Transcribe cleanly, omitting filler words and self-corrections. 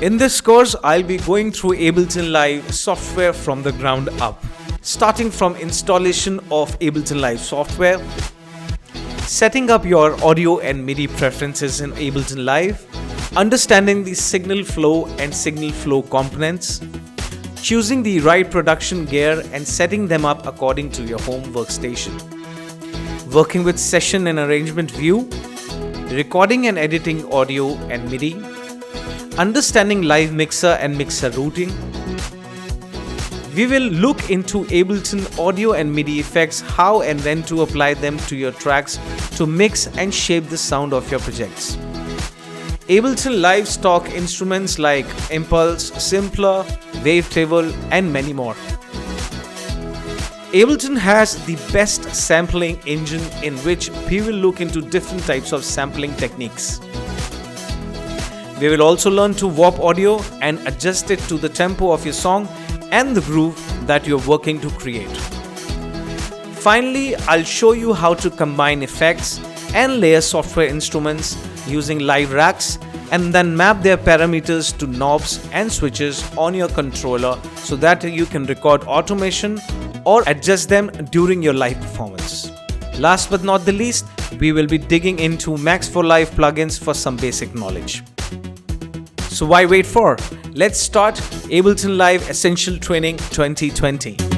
In this course, I'll be going through Ableton Live software from the ground up, starting from installation of Ableton Live software, setting up your audio and MIDI preferences in Ableton Live, understanding the signal flow and signal flow components, choosing the right production gear and setting them up according to your home workstation, working with session and arrangement view, recording and editing audio and MIDI, understanding live mixer and mixer routing. We will look into Ableton audio and MIDI effects, how and when to apply them to your tracks to mix and shape the sound of your projects. Ableton Live stock instruments like Impulse, Simpler, Wavetable and many more. Ableton has the best sampling engine in which we will look into different types of sampling techniques. We will also learn to warp audio and adjust it to the tempo of your song and the groove that you're working to create. Finally, I'll show you how to combine effects and layer software instruments using live racks and then map their parameters to knobs and switches on your controller so that you can record automation or adjust them during your live performance. Last but not the least, we will be digging into Max for Live plugins for some basic knowledge. So why wait for? Let's start Ableton Live Essential Training 2020.